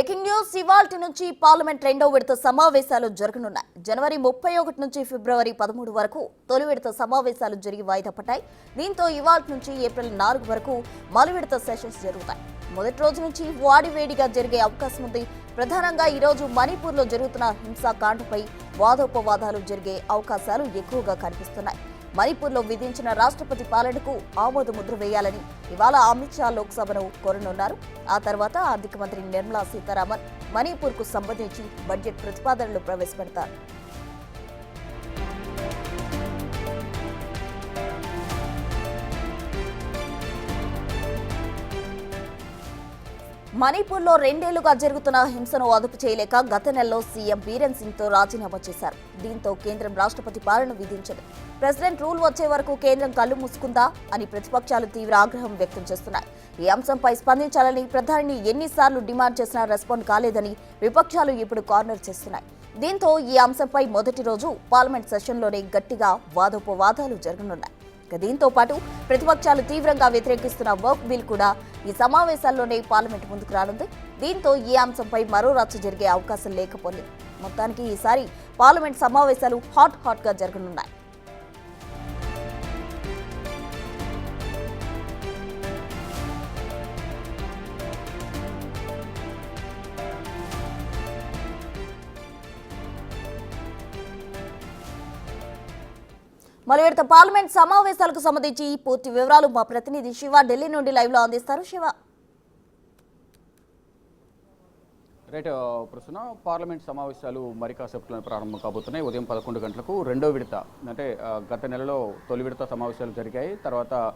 Breaking news ఇవాల్టి నుంచి parliament రెండో విడత సమావేశాలు జరగనున్నాయి. జనవరి 31 నుంచి ఫిబ్రవరి 13 వరకు తొలి విడత సమావేశాలు జరిగి వాయిదా పడ్డాయి. దీంతో ఇవాల్టి నుంచి ఏప్రిల్ 4 వరకు మలి విడత సెషన్స్ జరుగుతాయి. మొదటి రోజు నుంచి వాడివేడిగా జరిగే అవకాశం ఉంది. ప్రధానంగా ఈ రోజు మణిపూర్లో జరుగుతున్న హింసాకాండపై వాదోపవాదాలు జరిగే అవకాశాలు ఎక్కువగా కనిపిస్తున్నాయి. మణిపూర్లో విధించిన రాష్ట్రపతి పాలనకు ఆమోద ముద్ర వేయాలని ఇవాళ అమిత్ షా లోక్సభను కోరనున్నారు. ఆ తర్వాత ఆర్థిక మంత్రి నిర్మలా సీతారామన్ మణిపూర్కు సంబంధించి బడ్జెట్ ప్రతిపాదనలు ప్రవేశపెడతారు. మణిపూర్లో రెండేళ్లుగా జరుగుతున్న హింసను అదుపు చేయలేక గత నెలలో సీఎం బీరెన్ సింగ్ తో రాజీనామా చేశారు. దీంతో కేంద్రం రాష్ట్రపతి పాలన విధించింది. ప్రెసిడెంట్ రూల్ వచ్చే వరకు కేంద్రం కళ్లు మూసుకుందా అని ప్రతిపక్షాలు తీవ్ర ఆగ్రహం వ్యక్తం చేస్తున్నాయి. ఈ అంశంపై స్పందించాలని ప్రధాని ఎన్నిసార్లు డిమాండ్ చేసినా రెస్పాండ్ కాలేదని విపక్షాలు ఇప్పుడు కార్నర్ చేస్తున్నాయి. దీంతో ఈ అంశంపై మొదటి రోజు పార్లమెంట్ సెషన్లోనే గట్టిగా వాదోపవాదాలు జరగనున్నాయి. దీంతో పాటు ప్రతిపక్షాలు తీవ్రంగా వ్యతిరేకిస్తున్న వర్క్ బిల్ కూడా ఈ సమావేశాల్లోనే పార్లమెంట్ ముందుకు రానుంది. దీంతో ఈ అంశంపై మరో రచ్చ జరిగే అవకాశం లేకపోలేదు. మొత్తానికి ఈసారి పార్లమెంట్ సమావేశాలు హాట్ గా జరగనున్నాయి. మలి విడత పార్లమెంట్ సమావేశాలకు సంబంధించి పూర్తి వివరాలు మా ప్రతినిధి శివ ఢిల్లీ నుండి లైవ్ లో అందిస్తారు. శివ, రైట్ ప్రస్తుతం పార్లమెంట్ సమావేశాలు మరి కాసేపట్లో ప్రారంభం కాబోతున్నాయి. ఉదయం 11 గంటలకు రెండో విడత అంటే గత నెలలో తొలి విడత సమావేశాలు జరిగాయి. తర్వాత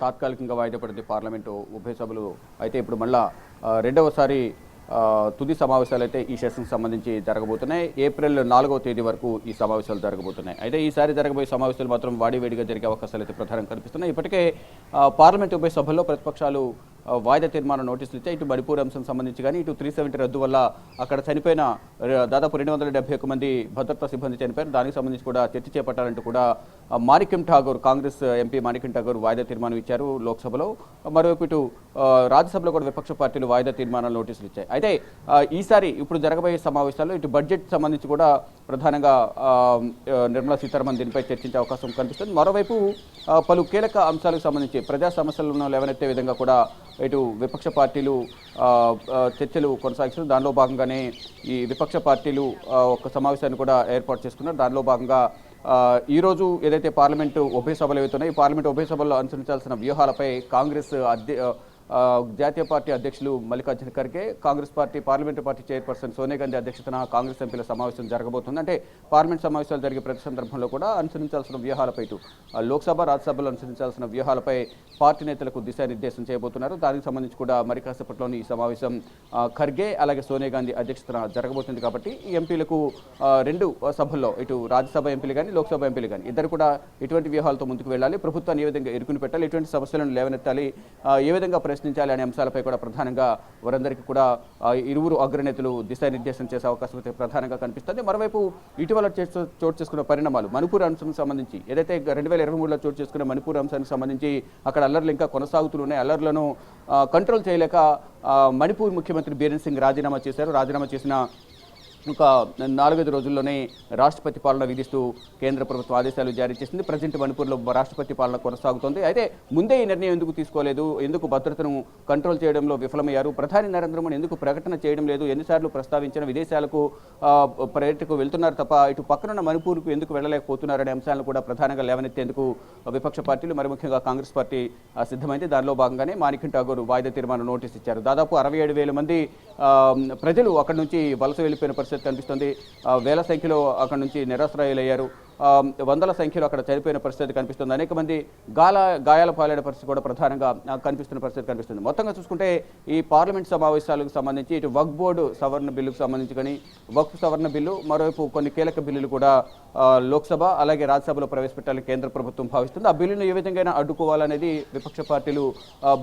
తాత్కాలికంగా వాయిదా పడింది పార్లమెంటు ఉభయ సభలు. అయితే ఇప్పుడు మళ్ళా రెండవసారి తుది సమావేశాలు అయితే ఈ సెషన్కి సంబంధించి జరగబోతున్నాయి. ఏప్రిల్ 4వ తేదీ వరకు ఈ సమావేశాలు జరగబోతున్నాయి. అయితే ఈసారి జరగబోయే సమావేశాలు మాత్రం వాడివేడిగా జరిగే అవకాశాలు అయితే ప్రధానంగా కనిపిస్తున్నాయి. ఇప్పటికే పార్లమెంట్ ఉభయ సభల్లో ప్రతిపక్షాలు వాయిదా తీర్మానం నోటీసులు ఇచ్చాయి. ఇటు మణిపూర్ అంశం సంబంధించి కానీ ఇటు 370 రద్దు వల్ల అక్కడ చనిపోయిన దాదాపు 271 మంది భద్రతా సిబ్బంది చనిపోయారు. దానికి సంబంధించి కూడా చర్చ చేపట్టాలంటూ కూడా మాణిక్యం ఠాగూర్, కాంగ్రెస్ ఎంపీ మాణిక్యం ఠాగూర్ వాయిదా తీర్మానం ఇచ్చారు లోక్సభలో. మరోవైపు ఇటు రాజ్యసభలో కూడా విపక్ష పార్టీలు వాయిదా తీర్మానాలు నోటీసులు ఇచ్చాయి. అయితే ఈసారి ఇప్పుడు జరగబోయే సమావేశాల్లో ఇటు బడ్జెట్ సంబంధించి కూడా ప్రధానంగా నిర్మలా సీతారామన్ దీనిపై చర్చించే అవకాశం కనిపిస్తుంది. మరోవైపు పలు కీలక అంశాలకు సంబంధించి ప్రజా సమస్యలను లేవనెత్తే విధంగా కూడా ఇటు విపక్ష పార్టీలు చర్చలు కొనసాగిస్తున్నారు. దానిలో భాగంగానే ఈ విపక్ష పార్టీలు ఒక సమావేశాన్ని కూడా ఏర్పాటు చేసుకున్నారు. దానిలో భాగంగా ఈరోజు ఏదైతే పార్లమెంటు ఉభయ సభలు అవుతున్నాయి, ఈ పార్లమెంటు ఉభయ సభల్లో అనుసరించాల్సిన వ్యూహాలపై కాంగ్రెస్ జాతీయ పార్టీ అధ్యక్షులు Mallikarjuna Kharge, Congress party parliament party chairperson Sonia Gandhi అధ్యక్షతన కాంగ్రెస్ ఎంపీల సమావేశం జరగబోతుంది. అంటే పార్లమెంట్ సమావేశాలు జరిగే ప్రతి సందర్భంలో కూడా అనుసరించాల్సిన వ్యూహాలపై ఇటు లోక్సభ రాజ్యసభలో అనుసరించాల్సిన వ్యూహాలపై పార్టీ నేతలకు దిశానిర్దేశం చేయబోతున్నారు. దానికి సంబంధించి కూడా మరి కాసేపట్లోని ఈ సమావేశం ఖర్గే అలాగే సోనియా గాంధీ అధ్యక్షతన జరగబోతుంది. కాబట్టి ఈ ఎంపీలకు రెండు సభల్లో ఇటు రాజ్యసభ ఎంపీలు కానీ లోక్సభ ఎంపీలు కానీ ఇద్దరు కూడా ఇటువంటి వ్యూహాలతో ముందుకు వెళ్ళాలి, ప్రభుత్వాన్ని ఏ విధంగా ఎరుకుని పెట్టాలి, ఎటువంటి సమస్యలను లేవనెత్తాలి, ఏ విధంగా ప్రశ్నించాలి అనే అంశాలపై కూడా ప్రధానంగా వారందరికీ కూడా ఇరువురు అగ్రనేతలు దిశానిర్దేశం చేసే అవకాశం అయితే ప్రధానంగా కనిపిస్తుంది. మరోవైపు ఇటీవల చోటు చేసుకున్న పరిణామాలు మణిపూర్ అంశానికి సంబంధించి ఏదైతే 2023లో చోటు చేసుకున్న మణిపూర్ అంశానికి సంబంధించి అక్కడ అల్లర్లు ఇంకా కొనసాగుతున్నాయి. అల్లర్లను కంట్రోల్ చేయలేక మణిపూర్ ముఖ్యమంత్రి బీరెన్ సింగ్ రాజీనామా చేశారు. రాజీనామా చేసిన ఒక 4-5 రోజుల్లోనే రాష్ట్రపతి పాలన విధిస్తూ కేంద్ర ప్రభుత్వం ఆదేశాలు జారీ చేసింది. ప్రజెంట్ మణిపూర్లో రాష్ట్రపతి పాలన కొనసాగుతోంది. అయితే ముందే ఈ నిర్ణయం ఎందుకు తీసుకోలేదు, ఎందుకు భద్రతను కంట్రోల్ చేయడంలో విఫలమయ్యారు, ప్రధాని నరేంద్ర మోడీ ఎందుకు ప్రకటన చేయడం లేదు, ఎన్నిసార్లు ప్రస్తావించిన విదేశాలకు పర్యటనకు వెళ్తున్నారు తప్ప ఇటు పక్కనున్న మణిపూర్కు ఎందుకు వెళ్ళలేకపోతున్నారనే అంశాలను కూడా ప్రధానంగా లేవనెత్తేందుకు విపక్ష పార్టీలు మరి ముఖ్యంగా కాంగ్రెస్ పార్టీ సిద్ధమైంది. దానిలో భాగంగానే మాణిక్యం ఠాగూర్ వాయిదా తీర్మానం నోటీస్ ఇచ్చారు. దాదాపు 67,000 మంది ప్రజలు అక్కడి నుంచి వలస వెళ్ళిపోయిన పరిస్థితి కనిపిస్తుంది. వేల సంఖ్యలో అక్కడ నుంచి నిరాశ్రయులయ్యారు. వందల సంఖ్యలో అక్కడ చనిపోయిన పరిస్థితి కనిపిస్తుంది. అనేక మంది గాయాల పాలైన పరిస్థితి కూడా ప్రధానంగా కనిపిస్తున్న పరిస్థితి కనిపిస్తుంది. మొత్తంగా చూసుకుంటే ఈ పార్లమెంట్ సమావేశాలకు సంబంధించి ఇటు వక్ఫ్ బోర్డు సవరణ బిల్లుకు సంబంధించి కానీ వక్ఫ్ సవరణ బిల్లు, మరోవైపు కొన్ని కీలక బిల్లులు కూడా లోక్సభ అలాగే రాజ్యసభలో ప్రవేశపెట్టాలని కేంద్ర ప్రభుత్వం భావిస్తుంది. ఆ బిల్లును ఏ విధంగా అడ్డుకోవాలనేది విపక్ష పార్టీలు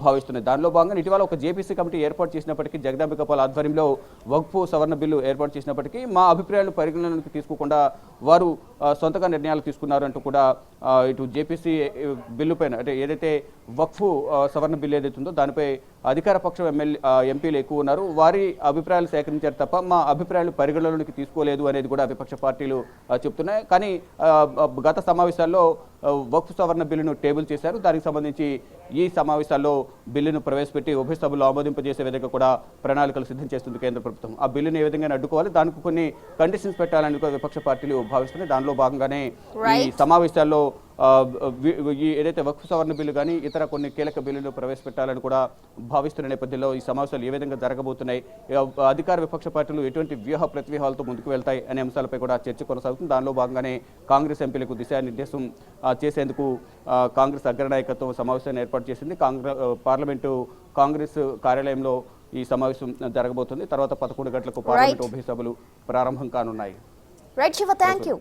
భావిస్తున్నాయి. దానిలో భాగంగా ఇటీవల ఒక జేపీసీ కమిటీ ఏర్పాటు చేసినప్పటికీ, జగదాంబిక పాల్ ఆధ్వర్యంలో వక్ఫ్ సవరణ బిల్లు ఏర్పాటు చేసినప్పటికీ మా అభిప్రాయాలు పరిగణనలోకి తీసుకోకుండా వారు సొంతగా కీలక నిర్ణయాలు తీసుకున్నారు అంటూ కూడా ఇటు జేపీసీ బిల్లు పైన అంటే ఏదైతే వక్ఫ్ సవరణ బిల్లు ఏదైతే ఉందో దానిపై అధికార పక్షం ఎంపీలు ఎక్కువ ఉన్నారు. వారి అభిప్రాయాలు సేకరించారు తప్ప మా అభిప్రాయాలు పరిగణలోకి తీసుకోలేదు అనేది కూడా విపక్ష పార్టీలు చెప్తున్నాయి. కానీ గత సమావేశాల్లో వక్ఫ్ సవరణ బిల్లును టేబుల్ చేశారు. దానికి సంబంధించి ఈ సమావేశాల్లో బిల్లును ప్రవేశపెట్టి ఉభయ సభలు ఆమోదింపజేసే విధంగా కూడా ప్రణాళికలు సిద్ధం చేస్తుంది కేంద్ర ప్రభుత్వం. ఆ బిల్లును ఏ విధంగా అడ్డుకోవాలి, దానికి కొన్ని కండిషన్స్ పెట్టాలని కూడా విపక్ష పార్టీలు భావిస్తున్నాయి. దానిలో భాగంగానే ఈ సమావేశాల్లో ఈ ఏదైతే వక్ఫ్ సవరణ బిల్లు కానీ ఇతర కొన్ని కీలక బిల్లులు ప్రవేశపెట్టాలని కూడా భావిస్తున్న నేపథ్యంలో ఈ సమావేశాలు ఏ విధంగా జరగబోతున్నాయి, అధికార విపక్ష పార్టీలు ఎటువంటి వ్యూహ ప్రతివ్యూహాలతో ముందుకు వెళ్తాయి అనే అంశాలపై కూడా చర్చ కొనసాగుతుంది. దానిలో భాగంగానే కాంగ్రెస్ ఎంపీలకు దిశానిర్దేశం చేసేందుకు కాంగ్రెస్ అగ్రనాయకత్వం సమావేశాన్ని ఏర్పాటు చేసింది. పార్లమెంటు కాంగ్రెస్ కార్యాలయంలో ఈ సమావేశం జరగబోతుంది. తర్వాత 11 గంటలకు పార్లమెంటు ఉభయ సభలు ప్రారంభం కానున్నాయి. Right Shiva, thank you.